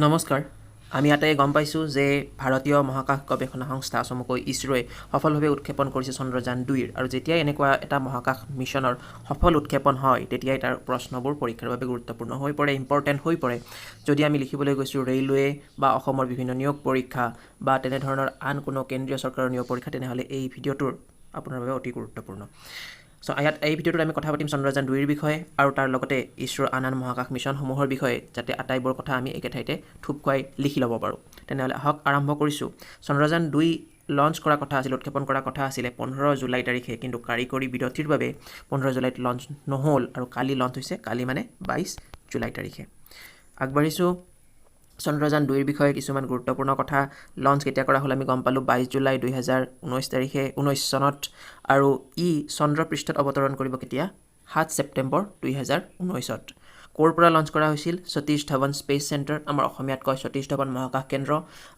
নমস্কাৰ। আমি ইয়াতে গম পাইছোঁ যে ভাৰতীয় মহাকাশ গৱেষণা সংস্থা চমুকৈ ইছৰোৱে সফলভাৱে উৎক্ষেপণ কৰিছে চন্দ্ৰযান ২ৰ আৰু যেতিয়াই এনেকুৱা এটা মহাকাশ মিছনৰ সফল উৎক্ষেপণ হয় তেতিয়াই তাৰ প্ৰশ্নবোৰ পৰীক্ষাৰ বাবে গুৰুত্বপূৰ্ণ হৈ পৰে, ইম্পৰ্টেণ্ট হৈ পৰে। যদি আমি লিখিবলৈ গৈছোঁ ৰেলৱে বা অসমৰ বিভিন্ন নিয়োগ পৰীক্ষা বা তেনেধৰণৰ আন কোনো কেন্দ্ৰীয় চৰকাৰৰ নিয়োগ পৰীক্ষা, তেনেহ'লে এই ভিডিঅ'টোৰ আপোনাৰ বাবে অতি গুৰুত্বপূৰ্ণ। ইয়াত এই ভিডিঅ'টোত আমি কথা পাতিম চন্দ্ৰযান ২ৰ বিষয়ে আৰু তাৰ লগতে ইছৰোৰ আন মহাকাশ মিছনসমূহৰ বিষয়ে, যাতে আটাইবোৰ কথা আমি একে ঠাইতে থুপ খুৱাই লিখি ল'ব পাৰোঁ। তেনেহ'লে আহক আৰম্ভ কৰিছোঁ। চন্দ্ৰযান ২ লঞ্চ কৰাৰ কথা আছিল, উৎক্ষেপণ কৰাৰ কথা আছিলে ১৫ জুলাই তাৰিখে, কিন্তু কাৰিকৰী বিৰতিৰ বাবে ১৫ জুলাইত লঞ্চ নহ'ল আৰু কালি লঞ্চ হৈছে, কালি মানে ২২ জুলাই তাৰিখে। আগবাঢ়িছোঁ চন্দ্ৰযান ২ৰ বিষয়ে কিছুমান গুৰুত্বপূৰ্ণ কথা। লঞ্চ কেতিয়া কৰা হ'ল আমি গম পালোঁ ২২ জুলাই ২০১৯ চনত, আৰু ই চন্দ্ৰপৃষ্ঠত অৱতৰণ কৰিব কেতিয়া ৭ ছেপ্টেম্বৰ ২০১৯ত। ক'ৰ পৰা লঞ্চ কৰা হৈছিল? সতীশ ধাৱন স্পেচ চেণ্টাৰ, আমাৰ অসমীয়াত কয় সতীশ ধাৱন মহাকাশ কেন্দ্ৰ,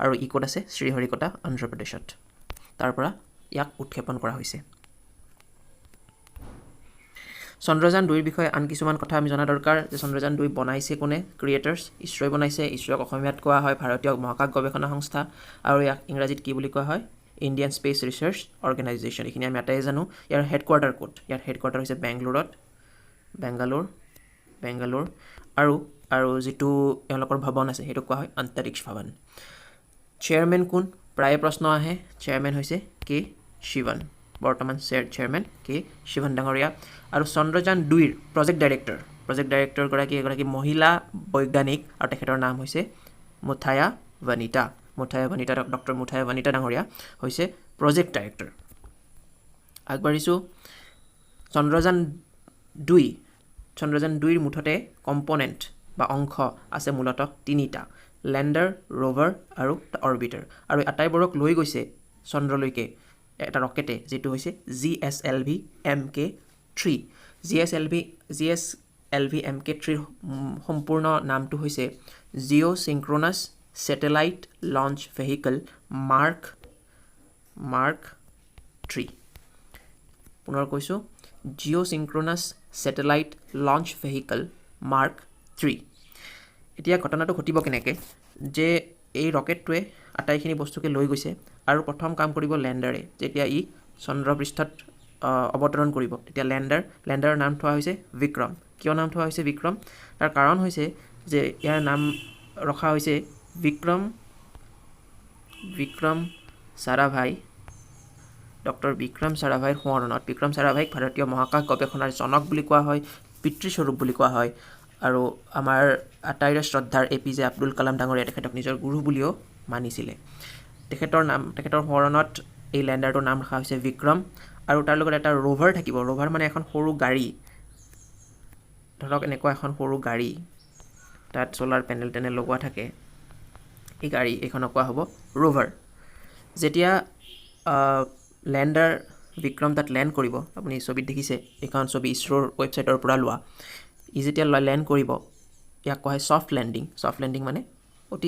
আৰু ই ক'ত আছে? শ্ৰীহৰিকোটা, অন্ধ্ৰপ্ৰদেশত। তাৰ পৰা ইয়াক উৎক্ষেপণ কৰা হৈছে। চন্দ্ৰযান ২ৰ বিষয়ে আন কিছুমান কথা আমি জনা দৰকাৰ যে চন্দ্ৰযান ২ বনাইছে কোনে? ক্ৰিয়েটাৰ্ছ, ইছৰোৱে বনাইছে। ইছৰোক অসমীয়াত কোৱা হয় ভাৰতীয় মহাকাশ গৱেষণা সংস্থা, আৰু ইয়াক ইংৰাজীত কি বুলি কোৱা হয়? Indian space research organisation. এইখিনি আমি এটাই জানো। ইয়াৰ হেডকোৱাৰ্টাৰ ক'ত? ইয়াৰ হেডকোৱাৰ্টাৰ হৈছে বেংগালোৰ, আৰু যিটো এওঁলোকৰ ভৱন আছে সেইটো কোৱা হয় অন্তৰিক্ষ ভৱন। চেয়াৰমেন কোন? প্ৰায়ে প্ৰশ্ন আহে। চেয়াৰমেন হৈছে কে শিৱন, বৰ্তমান চেয়াৰমেন কে শিৱন ডাঙৰীয়া। আৰু চন্দ্ৰযান ২ৰ প্ৰজেক্ট ডাইৰেক্টৰগৰাকী এগৰাকী মহিলা বৈজ্ঞানিক, আৰু তেখেতৰ নাম হৈছে মুথায়া বনিতা। ডক্টৰ মুথায়া বনিতা ডাঙৰীয়া হৈছে প্ৰজেক্ট ডাইৰেক্টৰ। আগবাঢ়িছোঁ। চন্দ্ৰযান ২ৰ মুঠতে কম্পনেণ্ট বা অংশ আছে মূলতঃ ৩টা: লেণ্ডাৰ, ৰোভাৰ আৰু অৰ্বিটাৰ। আৰু আটাইবোৰক লৈ গৈছে চন্দ্ৰলৈকে এটা ৰকেটে, যিটো হৈছে GSLV MK3। GSLV MK3ৰ সম্পূৰ্ণ নামটো হৈছে Jio' synchronous satellite launch vehicle mark 3। পুনৰ কৈছোঁ, Jio' synchronous satellite launch vehicle mark 3। এতিয়া ঘটনাটো ঘটিব কেনেকৈ যে এই ৰকেটটোৱে আটাইখিনি বস্তুকে লৈ গৈছে, আৰু প্ৰথম কাম কৰিব লেণ্ডাৰে। যেতিয়া ই চন্দ্ৰপৃষ্ঠত অৱতৰণ কৰিব তেতিয়া লেণ্ডাৰৰ নাম থোৱা হৈছে বিক্ৰম। কিয় নাম থোৱা হৈছে বিক্ৰম? তাৰ কাৰণ হৈছে যে ইয়াৰ নাম ৰখা হৈছে বিক্ৰম সাৰাভাই, ডক্টৰ বিক্ৰম সাৰাভাইৰ সোঁৱৰণত। বিক্ৰম সাৰাভাইক ভাৰতীয় মহাকাশ গৱেষণাৰ জনক বুলি কোৱা হয়, পিতৃস্বৰূপ বুলি কোৱা হয়, আৰু আমাৰ আটাইৰে শ্ৰদ্ধাৰ APJ আব্দুল কালাম ডাঙৰীয়াই তেখেতক নিজৰ গুৰু বুলিও মানিছিলে। তেখেতৰ সোঁৱৰণত এই লেণ্ডাৰটোৰ নাম ৰখা হৈছে বিক্ৰম, আৰু তাৰ লগত এটা ৰোভাৰ থাকিব। ৰোভাৰ মানে এখন সৰু গাড়ী, ধৰক এনেকুৱা এখন সৰু গাড়ী, তাত চ'লাৰ পেনেল লগোৱা থাকে। এইখনক কোৱা হ'ব ৰোভাৰ। যেতিয়া লেণ্ডাৰ বিক্ৰম তাত লেণ্ড কৰিব, আপুনি ছবিত দেখিছে, এইখন ছবি ইছৰোৰ ৱেবছাইটৰ পৰা লোৱা। ই যেতিয়া লেণ্ড কৰিব ইয়াক কোৱা হয় ছফ্ট লেণ্ডিং মানে অতি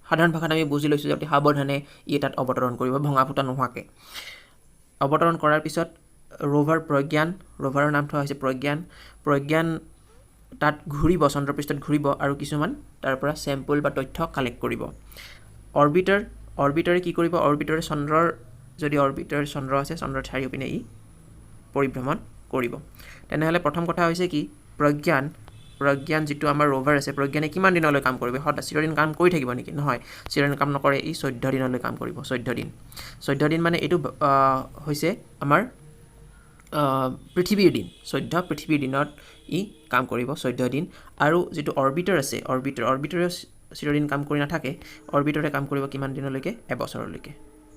সাধাৰণ ভাষাত আমি বুজি লৈছোঁ যে অতি সাৱধানে ই তাত অৱতৰণ কৰিব, ভঙা ফুটা নোহোৱাকৈ। অৱতৰণ কৰাৰ পিছত ৰোভাৰৰ নাম থোৱা হৈছে প্ৰজ্ঞান তাত ঘূৰিব, চন্দ্ৰপৃষ্ঠত ঘূৰিব, আৰু কিছুমান তাৰ পৰা চেম্পল বা তথ্য কালেক্ট কৰিব। অৰ্বিটাৰে কি কৰিব? অৰ্বিটাৰে যদি চন্দ্ৰ আছে, চন্দ্ৰৰ চাৰিওপিনে ই পৰিভ্ৰমণ কৰিব। তেনেহ'লে প্ৰথম কথা হৈছে কি, প্ৰজ্ঞান যিটো আমাৰ ৰোভাৰ আছে, প্ৰজ্ঞানে কিমান দিনলৈ কাম কৰিব? চিৰদিন কাম কৰি থাকিব নেকি? নহয়, চিৰদিন কাম নকৰে। ই 14 দিনলৈ কাম কৰিব। 14 দিন মানে এইটো হৈছে আমাৰ পৃথিৱীৰ দিন। 14 পৃথিৱীৰ দিনত ই কাম কৰিব 14 দিন। আৰু যিটো অৰ্বিটাৰ আছে, অৰ্বিটাৰেও চিৰদিন কাম কৰি নাথাকে। অৰ্বিটাৰে কাম কৰিব কিমান দিনলৈকে? এবছৰলৈকে।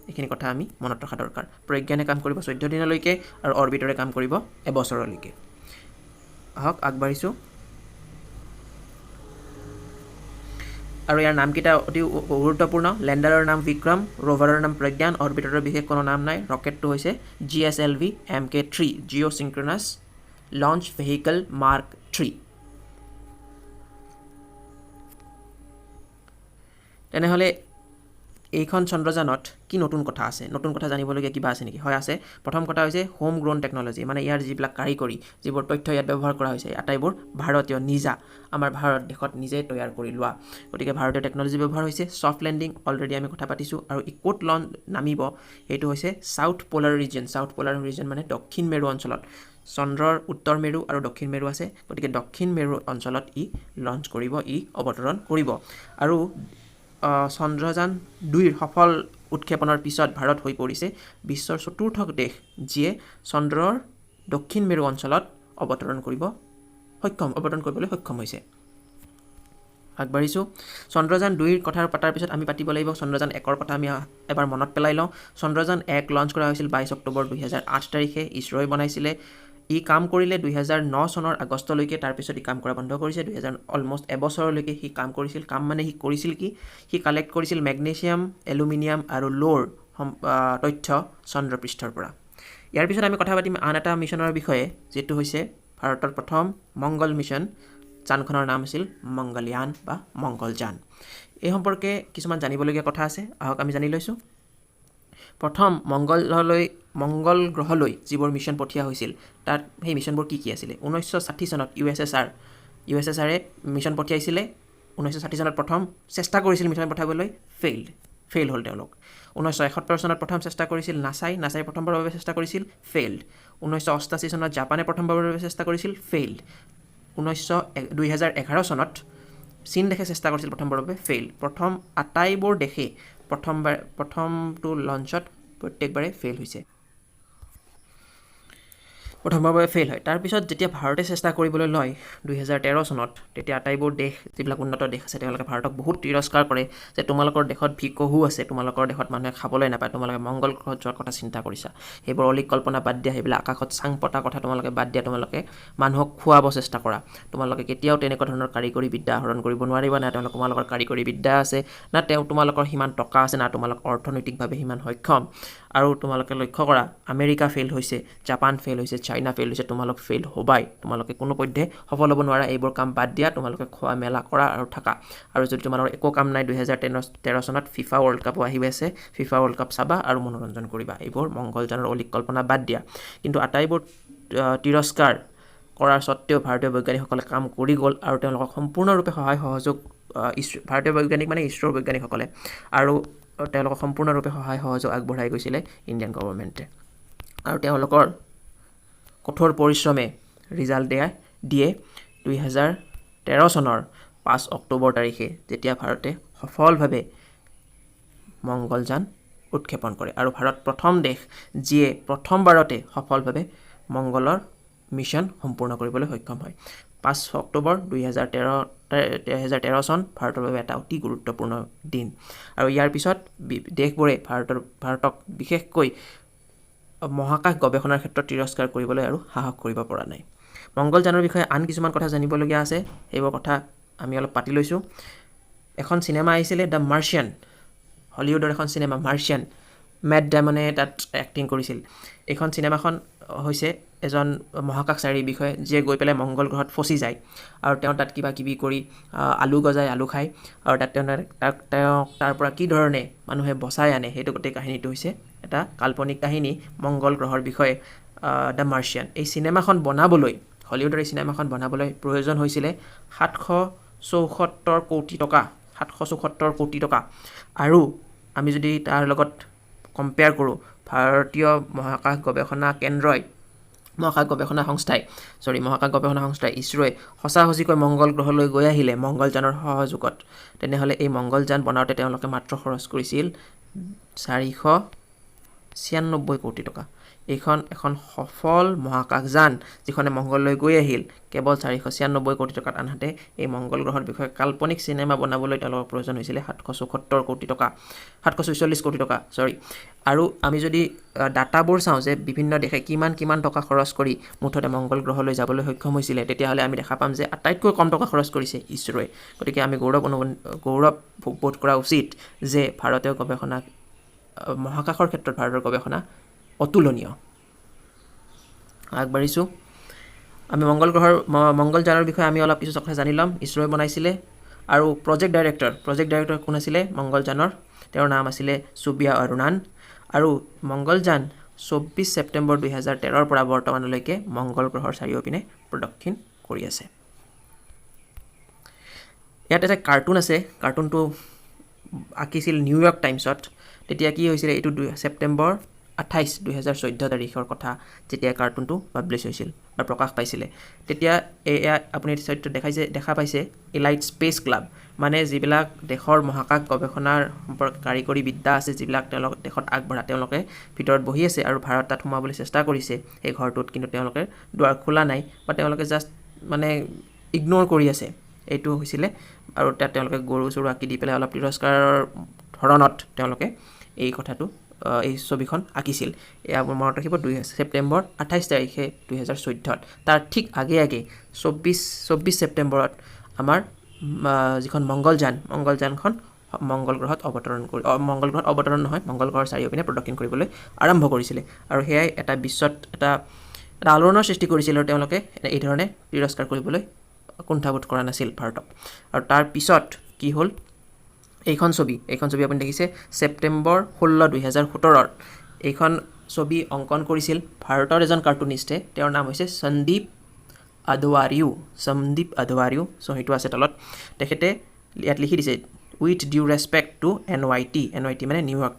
এইখিনি কথা আমি মনত ৰখা দৰকাৰ। প্ৰজ্ঞানে কাম কৰিব 14 দিনলৈকে, আৰু অৰ্বিটাৰে কাম কৰিব এবছৰলৈকে। আহক আগবাঢ়িছোঁ। আৰু ইয়াৰ নামকেইটা অতি গুৰুত্বপূৰ্ণ। লেণ্ডাৰৰ নাম বিক্ৰম, ৰোভাৰৰ নাম প্ৰজ্ঞান, অৰ্বিটাৰৰ বিশেষ কোনো নাম নাই। ৰকেটটো হৈছে GSLV MK3, Jio' synchronous launch vehicle mark 3। তেনেহ'লে এইখন চন্দ্ৰযানত কি নতুন কথা আছে, নতুন কথা জানিবলগীয়া কিবা আছে নেকি? হয় আছে। প্ৰথম কথা হৈছে হোম গ্ৰ'ন টেকন'লজি, মানে ইয়াৰ যিবিলাক কাৰিকৰী, যিবোৰ তথ্য ইয়াত ব্যৱহাৰ কৰা হৈছে, আটাইবোৰ ভাৰতীয় নিজা, আমাৰ ভাৰত দেশত নিজে তৈয়াৰ কৰি লোৱা। গতিকে ভাৰতীয় টেকন'লজি ব্যৱহাৰ হৈছে। ছফ্ট লেণ্ডিং অলৰেডি আমি কথা পাতিছোঁ। আৰু ই ক'ত নামিব, সেইটো হৈছে south polar region. South polar region মানে দক্ষিণ মেৰু অঞ্চলত। চন্দ্ৰৰ উত্তৰ মেৰু আৰু দক্ষিণ মেৰু আছে, গতিকে দক্ষিণ মেৰু অঞ্চলত ই লঞ্চ কৰিব, ই অৱতৰণ কৰিব। আৰু চন্দ্ৰযান 2ৰ সফল উৎক্ষেপণৰ পিছত ভাৰত হৈ পৰিছে বিশ্বৰ চতুৰ্থ দেশ যিয়ে চন্দ্ৰৰ দক্ষিণ মেৰু অঞ্চলত অৱতৰণ কৰিবলৈ সক্ষম হৈছে। আগবাঢ়িছোঁ। চন্দ্ৰযান 2ৰ কথা পতাৰ পিছত আমি পাতিব লাগিব চন্দ্ৰযান 1ৰ কথা আমি এবাৰ মনত পেলাই লওঁ। চন্দ্ৰযান 1 লঞ্চ কৰা হৈছিল 22 অক্টোবৰ 2008 তাৰিখে। ইছৰোই বনাইছিলে। ই কাম কৰিলে 2009 চনৰ আগষ্টলৈকে, তাৰপিছত ই কাম কৰা বন্ধ কৰিছে। অলমষ্ট এবছৰলৈকে সি কাম কৰিছিল। কাম মানে সি কৰিছিল কি, সি কালেক্ট কৰিছিল মেগনেছিয়াম, এলুমিনিয়াম আৰু ল'ৰ তথ্য চন্দ্ৰপৃষ্ঠৰ পৰা। ইয়াৰ পিছত আমি কথা পাতিম আন এটা মিছনৰ বিষয়ে, যিটো হৈছে ভাৰতৰ প্ৰথম মংগল মিছন। যানখনৰ নাম আছিল মংগলয়ান বা মংগলযান। এই সম্পৰ্কে কিছুমান জানিবলগীয়া কথা আছে, আহক আমি জানি লৈছোঁ। প্ৰথম মংগল গ্ৰহলৈ যিবোৰ মিছন পঠিওৱা হৈছিল, তাত সেই মিছনবোৰ কি আছিলে? 1960 চনত ইউ.এছ.এছ.আৰে মিছন পঠিয়াইছিলে। 1960 চনত প্ৰথম চেষ্টা কৰিছিল মিছন পঠাবলৈ, ফেইল হ'ল তেওঁলোক। 1971 চনত প্ৰথম চেষ্টা কৰিছিল নাছাই প্ৰথমবাৰৰ বাবে চেষ্টা কৰিছিল, ফেইল্ড। 1988 চনত জাপানে প্ৰথমবাৰৰ বাবে চেষ্টা কৰিছিল, ফেইল্ড। 2011 চনত চীন দেশে চেষ্টা কৰিছিল প্ৰথমবাৰৰ বাবে, ফেইল। আটাইবোৰ দেশে প্ৰথমটো লঞ্চত প্ৰত্যেকবাৰে ফেইল হৈছে, প্ৰথমবাৰৰ বাবে ফেইল হয়। তাৰপিছত যেতিয়া ভাৰতে চেষ্টা কৰিবলৈ লয় 2013 চনত, তেতিয়া আটাইবোৰ দেশ, যিবিলাক উন্নত দেশ আছে, তেওঁলোকে ভাৰতক বহুত তিৰস্কাৰ কৰে যে তোমালোকৰ দেশত ভিকহু আছে, তোমালোকৰ দেশত মানুহে খাবলৈ নাপায়, তোমালোকে মংগল গ্ৰহত যোৱাৰ কথা চিন্তা কৰিছা, সেইবোৰ অলিক কল্পনা বাদ দিয়া, সেইবিলাক আকাশত চাং পতা কথা তোমালোকে বাদ দিয়া, তোমালোকে মানুহক খুৱাব চেষ্টা কৰা, তোমালোকে কেতিয়াও তেনেকুৱা ধৰণৰ কাৰিকৰী বিদ্যা আহৰণ কৰিব নোৱাৰিবা, না তোমালোকৰ কাৰিকৰী বিদ্যা আছে, না তোমালোকৰ সিমান টকা আছে, না তোমালোক অৰ্থনৈতিকভাৱে সিমান সক্ষম। আৰু তোমালোকে লক্ষ্য কৰা, আমেৰিকা ফেইল হৈছে, জাপান ফেইল হৈছে, চাইনা ফেইল হৈছে, তোমালোক ফেইল হ'বাই। তোমালোকে কোনোপধ্যে সফল হ'ব নোৱাৰা। এইবোৰ কাম বাদ দিয়া, তোমালোকে খোৱা মেলা কৰা আৰু থাকা। আৰু যদি তোমালোকৰ একো কাম নাই, 2013 চনত ফিফা ৱৰ্ল্ড কাপো আহি আছে, ফিফা ৱৰ্ল্ড কাপ চাবা আৰু মনোৰঞ্জন কৰিবা। এইবোৰ মংগলযানৰ অলিক কল্পনা বাদ দিয়া। কিন্তু আটাইবোৰ তিৰস্কাৰ কৰাৰ স্বত্তেও ভাৰতীয় বৈজ্ঞানিকসকলে কাম কৰি গ'ল আৰু তেওঁলোকক সম্পূৰ্ণৰূপে সহায় সহযোগ, ভাৰতীয় বৈজ্ঞানিক মানে ইছৰোৰ বৈজ্ঞানিকসকলে, আৰু তেওঁলোকক সম্পূৰ্ণৰূপে সহায় সহযোগ আগবঢ়াই গৈছিলে ইণ্ডিয়ান গভৰ্ণমেণ্টে। আৰু তেওঁলোকৰ কঠোৰ পৰিশ্ৰমে ৰিজাল্ট দিয়ে 2013 চনৰ 5 অক্টোবৰ তাৰিখে, যেতিয়া ভাৰতে সফলভাৱে মংগলযান উৎক্ষেপণ কৰে। আৰু ভাৰত প্ৰথম দেশ যিয়ে প্ৰথমবাৰতে সফলভাৱে মংগলৰ মিছন সম্পূৰ্ণ কৰিবলৈ সক্ষম হয়। 5 অক্টোবৰ 2013 চন ভাৰতৰ বাবে এটা অতি গুৰুত্বপূৰ্ণ দিন। আৰু ইয়াৰ পিছত দেশবোৰে ভাৰতক বিশেষকৈ মহাকাশ গৱেষণাৰ ক্ষেত্ৰত তিৰস্কাৰ কৰিবলৈ আৰু সাহস কৰিব পৰা নাই। মংগলযানৰ বিষয়ে আন কিছুমান কথা জানিবলগীয়া আছে, সেইবোৰ কথা আমি অলপ পাতি লৈছোঁ। এখন চিনেমা আহিছিলে দ্য মাৰ্চিয়ান, হলিউডৰ এখন চিনেমা মাৰ্চিয়ান, মেট ডেমনে তাত এক্টিং কৰিছিল। এইখন চিনেমাখন হৈছে এজন মহাকাশচাৰীৰ বিষয়ে, যিয়ে গৈ পেলাই মংগল গ্ৰহত ফচি যায় আৰু তেওঁ তাত কিবা কিবি কৰি আলু গজাই আলু খায়, আৰু তাত তেওঁ তাৰ পৰা কি ধৰণে মানুহে বচাই আনে, সেইটো গোটেই কাহিনীটো হৈছে এটা কাল্পনিক কাহিনী মংগল গ্ৰহৰ বিষয়ে, দ্য মাৰ্চিয়ান। এই চিনেমাখন বনাবলৈ, হলিউডৰ এই চিনেমাখন বনাবলৈ প্ৰয়োজন হৈছিলে 774 কোটি টকা, 774 কোটি টকা। আৰু আমি যদি তাৰ লগত কম্পেয়াৰ কৰোঁ, ভাৰতীয় মহাকাশ গৱেষণা সংস্থাই ইছৰোৱে সঁচাসঁচিকৈ মংগল গ্ৰহলৈ গৈ আহিলে মংগলযানৰ সহযোগত, তেনেহ'লে এই মংগলযান বনাওঁতে তেওঁলোকে মাত্ৰ খৰচ কৰিছিল 496 কোটি টকা। এইখন এখন সফল মহাকাশযান যিখনে মংগললৈ গৈ আহিল কেৱল 496 কোটি টকাত, আনহাতে এই মংগল গ্ৰহৰ বিষয়ে কাল্পনিক চিনেমা বনাবলৈ তেওঁলোকৰ প্ৰয়োজন হৈছিলে 744 কোটি টকা, 746 কোটি টকা, আৰু আমি যদি ডাটাবোৰ চাওঁ যে বিভিন্ন দেশে কিমান টকা খৰচ কৰি মুঠতে মংগল গ্ৰহলৈ যাবলৈ সক্ষম হৈছিলে, তেতিয়াহ'লে আমি দেখা পাম যে আটাইতকৈ কম টকা খৰচ কৰিছে ইছৰোৱে। গতিকে আমি গৌৰৱ বোধ কৰা উচিত যে ভাৰতীয় গৱেষণা, মহাকাশৰ ক্ষেত্ৰত ভাৰতৰ গৱেষণা অতুলনীয়। আগবাঢ়িছোঁ। আমি মংগলযানৰ বিষয়ে আমি অলপ কিছু কথা জানি ল'ম। ইছৰোৱে বনাইছিলে আৰু প্ৰজেক্ট ডাইৰেক্টৰ কোন আছিলে মংগলযানৰ তেওঁৰ নাম আছিলে সুবিয়া অৰুণান আৰু মংগলযান 24 ছেপ্টেম্বৰ 2013 পৰা বৰ্তমানলৈকে মংগল গ্ৰহৰ চাৰিওপিনে প্ৰদক্ষিণ কৰি আছে ইয়াত এটা কাৰ্টুন আছে কাৰ্টুনটো আঁকিছিল নিউয়ৰ্ক টাইমছত তেতিয়া কি হৈছিল এইটো ছেপ্টেম্বৰ 28 2014 তাৰিখৰ কথা যেতিয়া কাৰ্টুনটো পাব্লিছ হৈছিল বা প্ৰকাশ পাইছিলে তেতিয়া এয়া আপুনি দেখা পাইছে এলাইট স্পেচ ক্লাব মানে যিবিলাক দেশৰ মহাকাশ গৱেষণাৰ কাৰিকৰী বিদ্যা আছে যিবিলাক তেওঁলোক দেশত আগবঢ়া তেওঁলোকে ভিতৰত বহি আছে আৰু ভাৰত তাত সোমাবলৈ চেষ্টা কৰিছে এই ঘৰটোত কিন্তু তেওঁলোকে দুৱাৰ খোলা নাই বা তেওঁলোকে জাষ্ট মানে ইগনোৰ কৰি আছে এইটো হৈছিলে আৰু তাত তেওঁলোকে গৰু চৰু আঁকি দি পেলাই অলপ তিৰস্কাৰৰ ধৰণত তেওঁলোকে এই কথাটো এই ছবিখন আঁকিছিল এয়া মনত ৰাখিব 2 ছেপ্টেম্বৰ 28 তাৰিখে 2014 তাৰ ঠিক আগে 24 ছেপ্টেম্বৰত আমাৰ যিখন মংগলযানখন মংগল গ্ৰহত অৱতৰণ নহয় মংগল গ্ৰহৰ চাৰিওপিনে প্ৰদক্ষিণ কৰিবলৈ আৰম্ভ কৰিছিলে আৰু সেয়াই এটা বিশ্বত এটা আলোড়নৰ সৃষ্টি কৰিছিল আৰু তেওঁলোকে এই ধৰণে তিৰস্কাৰ কৰিবলৈ কুণ্ঠাবোধ কৰা নাছিল ভাৰতক আৰু তাৰ পিছত কি হ'ল এইখন ছবি আপুনি দেখিছে ছেপ্টেম্বৰ 16 2017 এইখন ছবি অংকন কৰিছিল ভাৰতৰ এজন কাৰ্টুনিষ্টে তেওঁৰ নাম হৈছে সন্দীপ আদৱাৰিউ চ' সেইটো আছে তলত তেখেতে ইয়াত লিখি দিছে with due respect to NYT মানে নিউয়ৰ্ক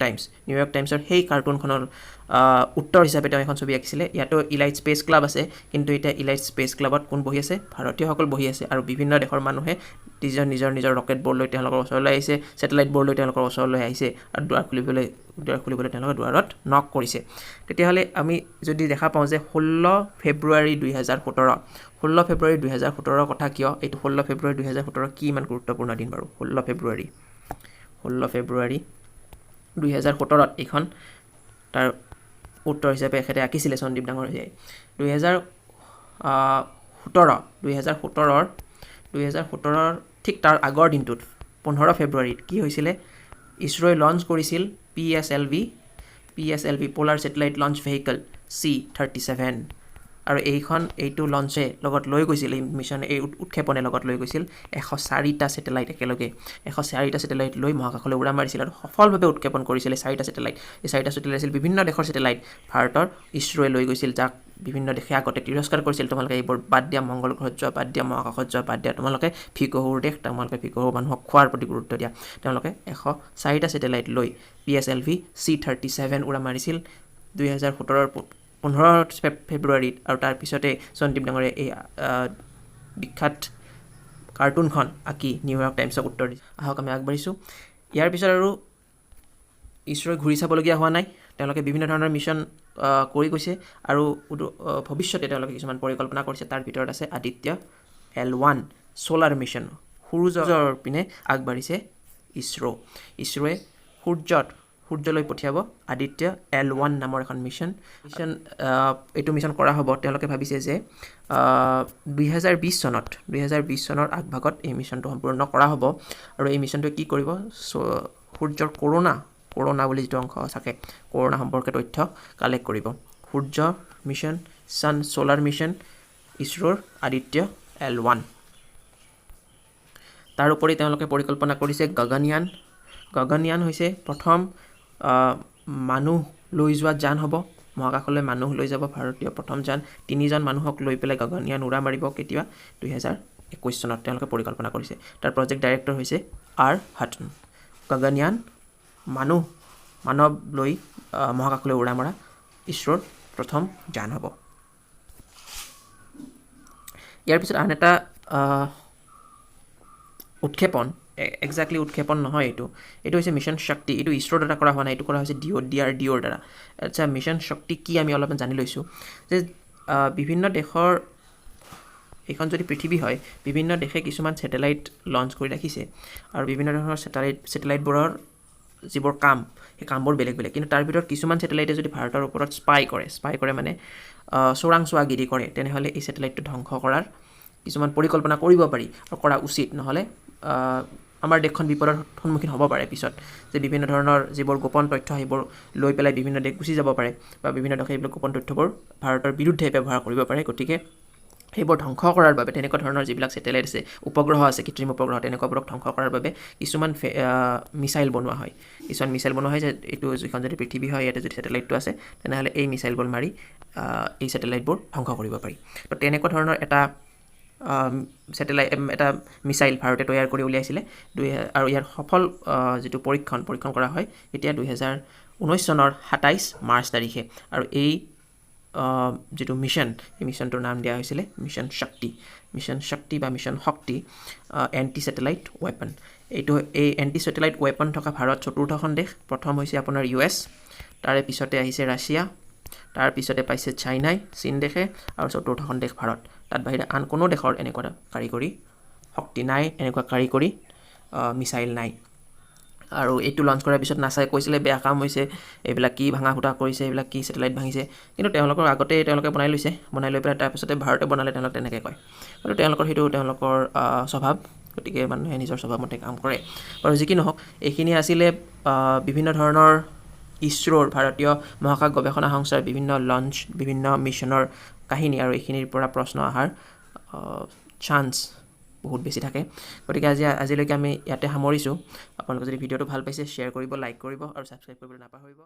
টাইমছৰ সেই কাৰ্টুনখনৰ উত্তৰ হিচাপে তেওঁ এখন ছবি আঁকিছিলে ইয়াতো ইলাইট স্পেচ ক্লাব আছে কিন্তু এতিয়া ইলাইট স্পেচ ক্লাবত কোন বহি আছে ভাৰতীয়সকল বহি আছে আৰু বিভিন্ন দেশৰ মানুহে নিজৰ ৰকেট বোৰ্ড লৈ তেওঁলোকৰ ওচৰলৈ আহিছে ছেটেলাইট বোৰ্ড লৈ তেওঁলোকৰ ওচৰলৈ আহিছে আৰু দুৱাৰ খুলিবলৈ তেওঁলোকে দুৱাৰত নক কৰিছে তেতিয়াহ'লে আমি যদি দেখা পাওঁ যে 16 ফেব্ৰুৱাৰী 2017 কথা কিয় এইটো 16 ফেব্ৰুৱাৰী 2017 কি ইমান গুৰুত্বপূৰ্ণ দিন বাৰু 16 ফেব্ৰুৱাৰী 2017 এইখন তাৰ উত্তৰ হিচাপে এখেতে আঁকিছিলে সন্দীপ ডাঙৰীয়াই 2017 ঠিক তাৰ আগৰ দিনটোত 15 ফেব্ৰুৱাৰীত কি হৈছিলে ইছৰোই লঞ্চ কৰিছিল PSLV polar satellite launch vehicle C-37 আৰু এইটো লঞ্চে লগত লৈ গৈছিল এই মিছন এই উৎক্ষেপণে লগত লৈ গৈছিল 104টা ছেটেলাইট একেলগে 104টা ছেটেলাইট লৈ মহাকাশলৈ উৰা মাৰিছিল আৰু সফলভাৱে উৎক্ষেপণ কৰিছিল 4টা ছেটেলাইট এই 4টা ছেটেলাইট আছিল বিভিন্ন দেশৰ ছেটেলাইট ভাৰতৰ ইছৰোৱে লৈ গৈছিল যাক বিভিন্ন দেশে আগতে তিৰস্কাৰ কৰিছিল তোমালোকে এইবোৰ বাদ দিয়া মংগল গ্ৰহত যোৱা বাদ দিয়া মহাকাশত যোৱা বাদ দিয়া তোমালোকে ভিকহুৰ দেশ তোমালোকে ভিকহু মানুহক খোৱাৰ প্ৰতি গুৰুত্ব দিয়া তেওঁলোকে 104টা ছেটেলাইট লৈ PSLV C-37 উৰা মাৰিছিল 2017 15 ফেব্ৰুৱাৰীত আৰু তাৰ পিছতে সন্দীপ ডাঙৰীয়াই এই বিখ্যাত কাৰ্টুনখন আঁকি নিউয়ৰ্ক টাইমছক উত্তৰ দিছে আহক আমি আগবাঢ়িছোঁ ইয়াৰ পিছত আৰু ইছৰোই ঘূৰি চাবলগীয়া হোৱা নাই তেওঁলোকে বিভিন্ন ধৰণৰ মিছন কৰি গৈছে আৰু ভৱিষ্যতে তেওঁলোকে কিছুমান পৰিকল্পনা কৰিছে তাৰ ভিতৰত আছে আদিত্য L1 সোলাৰ মিছন সূৰ্যৰ পিনে আগবাঢ়িছে ইছৰোৱে সূৰ্যলৈ পঠিয়াব আদিত্য L1 নামৰ এখন মিছন এইটো মিছন কৰা হ'ব তেওঁলোকে ভাবিছে যে 2020 চনৰ আগভাগত এই মিছনটো সম্পূৰ্ণ কৰা হ'ব আৰু এই মিছনটোৱে কি কৰিব সূৰ্যৰ কৰোনা বুলি যিটো অংশ থাকে কৰোনা সম্পৰ্কে তথ্য কালেক্ট কৰিব সূৰ্য মিছন ছান সোলাৰ মিছন ইছৰোৰ আদিত্য L1 তাৰ উপৰি তেওঁলোকে পৰিকল্পনা কৰিছে গগনয়ান হৈছে প্ৰথম মানুহ লৈ যোৱা যান হ'ব মহাকাশলৈ মানুহ লৈ যাব ভাৰতীয় প্ৰথম যান 3জন মানুহক লৈ পেলাই গগনয়ান উৰা মাৰিব কেতিয়া 2021 চনত তেওঁলোকে পৰিকল্পনা কৰিছে তাৰ প্ৰজেক্ট ডাইৰেক্টৰ হৈছে R হাটন গগনয়ান মানৱ লৈ মহাকাশলৈ উৰা মৰা ইছৰোৰ প্ৰথম যান হ'ব ইয়াৰ পিছত আন এটা উৎক্ষেপণ এক্সাক্টলি উৎক্ষেপণ নহয় এইটো হৈছে মিছন শক্তি এইটো ইছৰোৰ দ্বাৰা কৰা হোৱা নাই এইটো কৰা হৈছে DRDOৰ দ্বাৰা আচ্ছা মিছন শক্তি কি আমি অলপমান জানি লৈছোঁ যে বিভিন্ন দেশৰ এইখন যদি পৃথিৱী হয় বিভিন্ন দেশে কিছুমান ছেটেলাইট লঞ্চ কৰি ৰাখিছে আৰু বিভিন্ন ধৰণৰ ছেটেলাইটবোৰৰ যিবোৰ কাম সেই কামবোৰ বেলেগ কিন্তু তাৰ ভিতৰত কিছুমান ছেটেলাইটে যদি ভাৰতৰ ওপৰত স্পাই কৰে মানে চোৰাংচোৱাগিৰি কৰে তেনেহ'লে এই ছেটেলাইটটো ধ্বংস কৰাৰ কিছুমান পৰিকল্পনা কৰিব পাৰি আৰু কৰা উচিত নহ'লে আমাৰ দেশখন বিপদৰ সন্মুখীন হ'ব পাৰে পিছত যে বিভিন্ন ধৰণৰ যিবোৰ গোপন তথ্য সেইবোৰ লৈ পেলাই বিভিন্ন দেশ গুচি যাব পাৰে বা বিভিন্ন দেশে এইবিলাক গোপন তথ্যবোৰ ভাৰতৰ বিৰুদ্ধে ব্যৱহাৰ কৰিব পাৰে গতিকে সেইবোৰ ধ্বংস কৰাৰ বাবে তেনেকুৱা ধৰণৰ যিবিলাক ছেটেলাইট আছে উপগ্ৰহ আছে কৃত্ৰিম উপগ্ৰহ তেনেকুৱাবোৰক ধ্বংস কৰাৰ বাবে কিছুমান মিছাইল বনোৱা হয় কিছুমান মিছাইল বনোৱা হয় যে এইটো যিখন যদি পৃথিৱী হয় ইয়াতে যদি ছেটেলাইটটো আছে তেনেহ'লে এই মিছাইলবোৰ মাৰি এই ছেটেলাইটবোৰ ধ্বংস কৰিব পাৰি তো তেনেকুৱা ধৰণৰ এটা এটা মিছাইল ভাৰতে তৈয়াৰ কৰি উলিয়াইছিলে আৰু ইয়াৰ সফল যিটো পৰীক্ষণ কৰা হয় এতিয়া 2019 চনৰ 27 মাৰ্চ তাৰিখে আৰু এই যিটো মিছন এই মিছনটোৰ নাম দিয়া হৈছিলে মিছন শক্তি বা মিছন শক্তি এণ্টি ছেটেলাইট ৱেপন এই এণ্টি ছেটেলাইট ৱেপন থকা ভাৰত চতুৰ্থখন দেশ প্ৰথম হৈছে আপোনাৰ US তাৰে পিছতে আহিছে ৰাছিয়া তাৰ পিছতে পাইছে চাইনাই চীন দেশে আৰু চতুৰ্থখন দেশ ভাৰত তাত বাহিৰে আন কোনো দেশৰ এনেকুৱা কাৰিকৰী শক্তি নাই এনেকুৱা কাৰিকৰী মিছাইল নাই আৰু এইটো লঞ্চ কৰাৰ পিছত নাছাই কৈছিলে বেয়া কাম হৈছে এইবিলাক কি ভাঙা ফুটা কৰিছে এইবিলাক কি ছেটেলাইট ভাঙিছে কিন্তু তেওঁলোকৰ আগতেই তেওঁলোকে বনাই লৈ পেলাই তাৰপিছতে ভাৰতে বনালে তেওঁলোকে তেনেকৈ কয় আৰু তেওঁলোকৰ সেইটো তেওঁলোকৰ স্বভাৱ গতিকে মানুহে নিজৰ স্বভাৱমতে কাম কৰে আৰু যি কি নহওক এইখিনি আছিলে বিভিন্ন ধৰণৰ ইছৰোৰ ভাৰতীয় মহাকাশ গৱেষণা সংস্থাৰ বিভিন্ন লঞ্চ বিভিন্ন মিছনৰ কাহিনী আৰু এইখিনিৰ পৰা প্ৰশ্ন অহাৰ চান্স বহুত বেছি থাকে গতিকে আজিলৈকে আমি ইয়াতে সামৰিছোঁ আপোনালোকে যদি ভিডিঅ'টো ভাল পাইছে শ্বেয়াৰ কৰিব লাইক কৰিব আৰু ছাবস্ক্ৰাইব কৰিবলৈ নাপাহৰিব